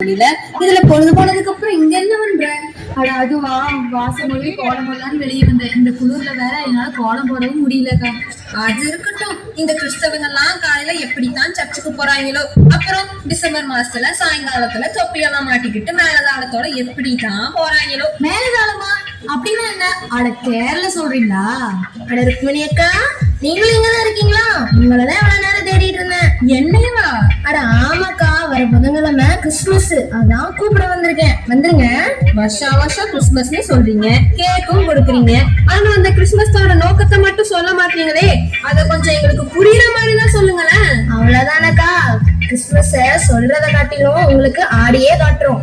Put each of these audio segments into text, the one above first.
இதுல பொழுது போனதுக்கு அப்புறம் இங்க என்ன பண்ற? அட அதுவா, வாசம் மொழி கோலம் போடலான்னு வெளியே வந்தேன். இந்த குளிர்ல வேற என்னால கோலம் போடவும் முடியலக்கா. அது இருக்கட்டும். இந்த கிறிஸ்தவங்க எல்லாம் காலையில எப்படித்தான் சர்ச்சுக்கு போறாங்களோ, அப்புறம் டிசம்பர் மாசத்துல சாயங்காலத்துல தொப்பியெல்லாம் மாட்டிக்கிட்டு மேலதாளத்தோட எப்படித்தான் போறாங்களோ. மேலதாளமா அப்படின்னா என்ன? அட கேரள சொல்றீங்களா? அட ருக்மிணி அக்கா, நீங்களும் இங்கதான் இருக்கீங்களா? உங்களதான் எவ்வளவு நேரம் தேடிட்டு இருந்தேன். என்னையவா? அட ஆமாக்கா, வர புதன்கிழமை கிறிஸ்துமஸ், அதான் கூப்பிட வந்திருக்கேன். வந்துருங்க. வருஷா வருஷம் கிறிஸ்துமஸ்னு சொல்றீங்க, கேக்கும் கொடுக்குறீங்க. ஆனா அந்த கிறிஸ்துமஸோட நோக்கத்தை மட்டும் சொல்ல மாட்டீங்களே. அத கொஞ்சம் எங்களுக்கு புரியுற மாதிரி தான் சொல்லுங்களேன். அவ்வளவுதானக்கா, கிறிஸ்துமஸ சொல்றத காட்டிலும் உங்களுக்கு ஆடியே காட்டுறோம்.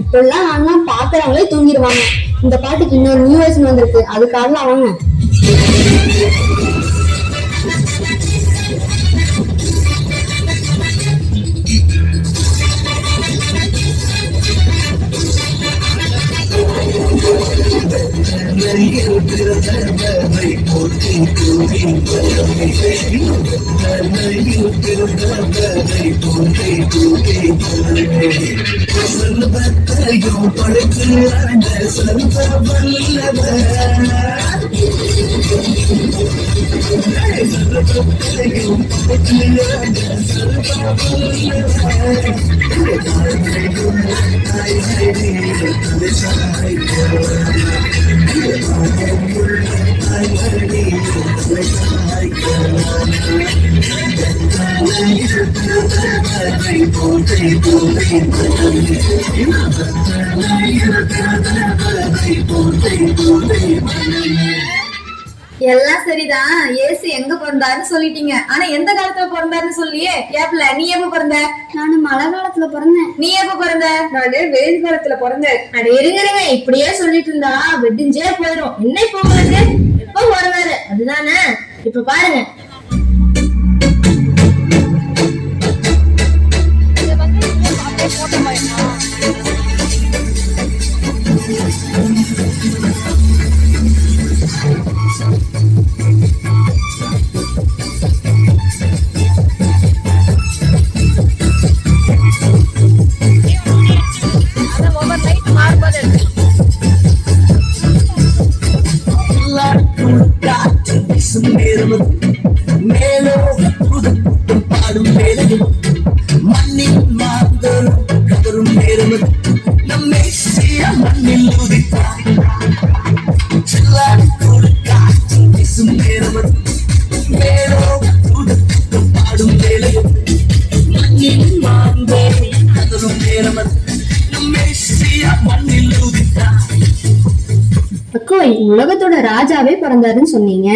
இப்பெல்லாம் ஆனா பாக்குறவங்களே தூங்கிடுவாங்க. இந்த பாட்டுக்கு இன்னொரு நியூ வெர்ஷன் வந்திருக்கு, அதுக்காக அவங்க எல்லாம் சரிதான். ஏசு எங்க பிறந்தாருன்னு சொல்லிட்டீங்க, ஆனா எந்த காலத்துல பிறந்தாருன்னு சொல்லியே. ஏப்ல நீ எப்ப பிறந்த? நானும் மழை காலத்துல பிறந்தேன். நீ எப்ப பிறந்த? நானு வெயில் காலத்துல பிறந்தேன். அட இருங்க, இப்படியே சொல்லிட்டு இருந்தா வெடிஞ்சே போயிடும். என்ன இப்போ உங்களுக்கு எப்ப பிறந்தாரு அதுதானே? இப்ப பாருங்க, உலகத்தோட ராஜாவே பிறந்தாருன்னு சொன்னீங்க,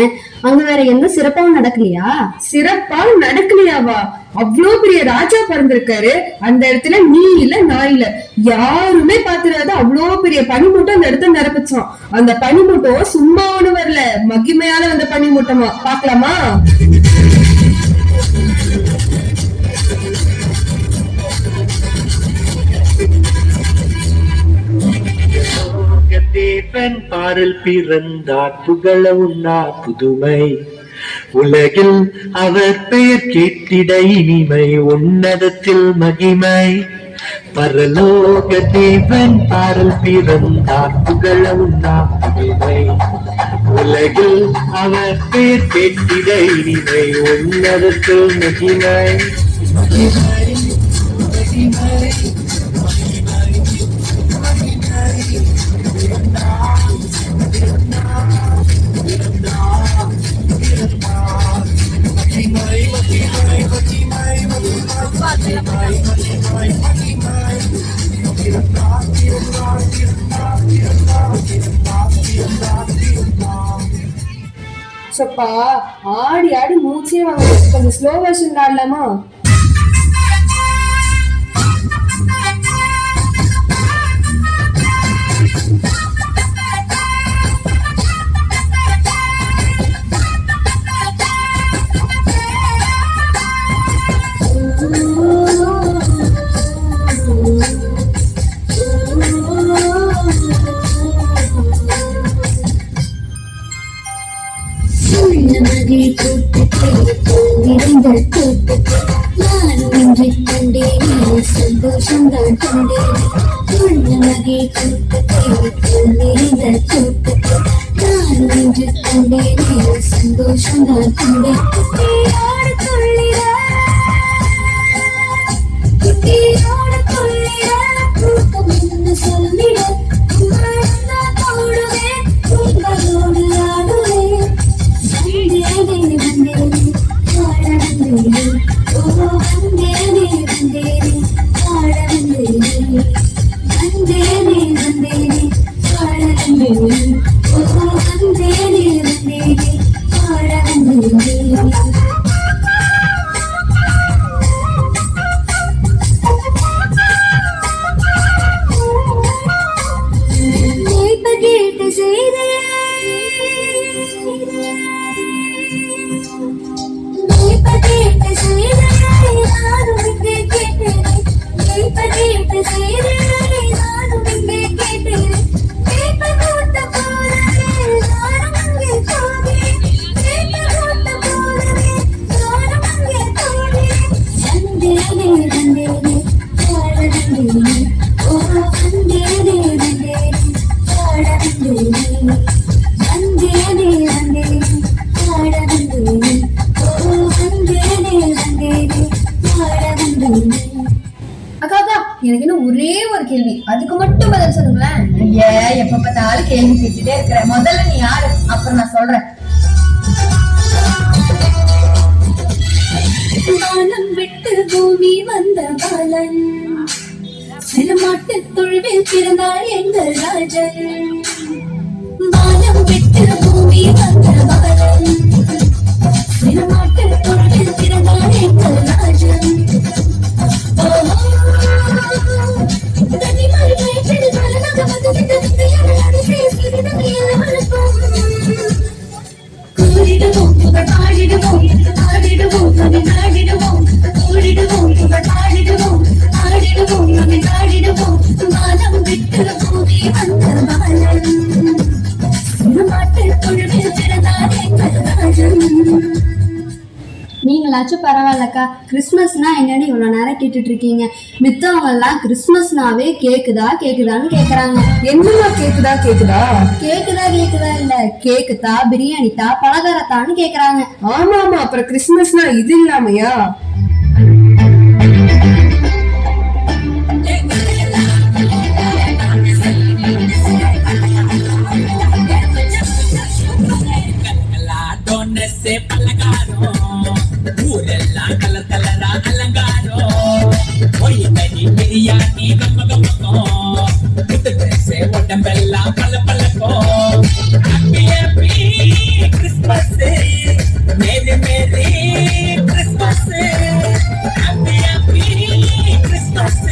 அங்க வேற எந்த சிறப்பாவும் நடக்கலையா? சிறப்பாவும் நடக்கலையாவா? அவ்வளவு பெரிய ராஜா பிறந்திருக்காரு. அந்த இடத்துல நீ இல்ல நான் இல்ல, யாருமே பாத்துறாத அவ்வளவு பெரிய பனிமூட்டம் அந்த இடத்துல நிரப்பிச்சோம். அந்த பனிமூட்டம் சும்மா ஒண்ணு வரல, மகிமையால வந்த பனிமூட்டமா. பாக்கலாமா? தேவன் பாடல் பிறந்தார், புகழ உண்ணார் புதுமை. உலகில் அவர் பெயர் கேட்டிட இனிமை, உன்னதத்தில் மகிமை. பரலோக தேவன் பாடல் பிறந்தார், புகழ உண்ணார் புதுமை. உலகில் அவர் பெயர் கேட்டிட இனிமை, உன்னதத்தில் மகிமை. சப்பா ஆடி ஆடி மூச்சே வாங்க. கொஞ்சம் ஸ்லோ வெர்ஷன் ஆடலாமா? சந்தோஷம் தான் கண்டேன் மகை கூட்டத்தை நான் இன்று கண்டேன் சந்தோஷம் தான் கண்டேன் குட்டியோட கொள்ளிட கூட்டம் என்ன சொல்லிட போடுவேன் உங்களோடு ஆடுவேன் வந்தேனே வந்தேனே ஆட வந்தேனே ஓ வந்தேனே வந்தேனே ஆட வந்தேனே வந்தேனே வந்தேனே ஆட வந்தேனே ஓ வந்தேனே வந்தேனே ஆட வந்தேனே. எனக்கு இன்னும் ஒரே ஒரு கேள்வி, அதுக்கு மட்டும் பதில் சொல்லுங்களேன். ஐயா எப்ப பார்த்தாலும் கேள்வி கேட்டுட்டே இருக்கிற. முதல்ல நீ யாரு, அப்புறம் நான் சொல்றேன். வானம் விட்டு பூமி வந்த பாலன் சில மாட்டு தொழுவில் பிறந்தாள் எங்கள் ராஜன். வானம் விட்டு பூமி வந்த பாலன் சில மாட்டு தொழுவில் பிறந்தாள் எங்கள் ராஜன். கூடிடுவோம் புகழ் பாடிடுவோம் ஆடிடுவோம் அதை நாடிடுவோம் கூடிடுவோம் புகழ் பாடிடுவோம் ஆடிடுவோம் அதை நாடிடுவோம். வானம் விட்டு பூமி வந்த பாலன் மாட்டு தொழுவில் பிறந்தாள் எங்கள் ராஜன். நீங்களாச்சும் பரவாயில்லக்கா, கிறிஸ்மஸ்னா என்னன்னு இவ்வளவு நேரம் கேட்டுட்டு இருக்கீங்க. மித்தவங்க எல்லாம் கிறிஸ்மஸ்னாவே கேக்குதான்னு கேக்குறாங்க. என்னமா கேக்குதா கேக்குதா இல்ல கேக்குதா, பிரியாணித்தா, பலகாரத்தான்னு கேக்குறாங்க. ஆமா ஆமா, அப்புறம் கிறிஸ்மஸ்னா இது இல்லாமையா? ஊரெல்லாம் கலர் கலரா அலங்காரம் பிரியாணி கம்ம கம்மக்கும் புது ட்ரெஸ் உடம்பெல்லாம் பல பழக்கம். Happy happy Christmas, merry merry Christmas, happy happy Christmas,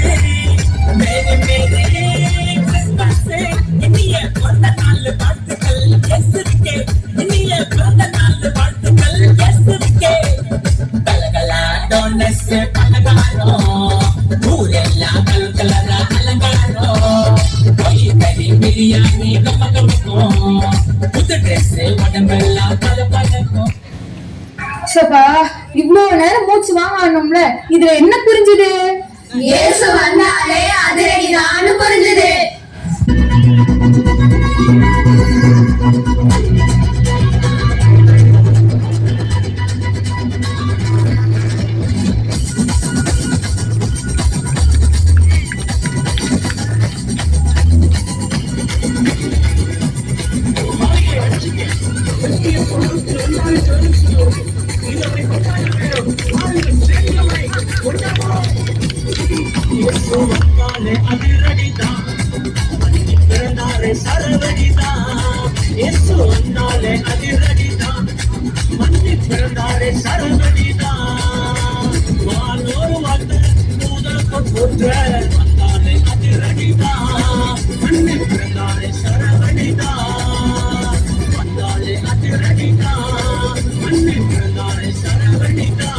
merry merry Christmas. இனிய பிறந்த நாள் வாழ்த்துக்கள் இயேசுவுக்கே, இனிய பிறந்த நாள் வாழ்த்துக்கள் இயேசுவுக்கே. கலகலா டோனஸ் பலகாரம் ஊரெல்லாம் கலகலரா அலங்காரம் பிரியாணி கம்ம கம்மக்கும் புது ட்ரெஸ் உடம்பெல்லாம் பல பழக்கம். சபா இவ்வளவு நேரம் மூச்சு வாங்கணும்ல, இதுல என்ன புரிஞ்சுது? இயேசு வந்தாலே அதிரடிதான்னு புரிஞ்சுது. பிறந்தாரே சரவணிதான் வானோர் வாழ்ந்த பூதலக்கம் போற்ற வந்தாரே அதிரடிதான் மண்ணில் பிறந்தாரே சரவணிதான் வந்தாரே அதிரடிதான் மண்ணில் பிறந்தாரே சரவணிதான்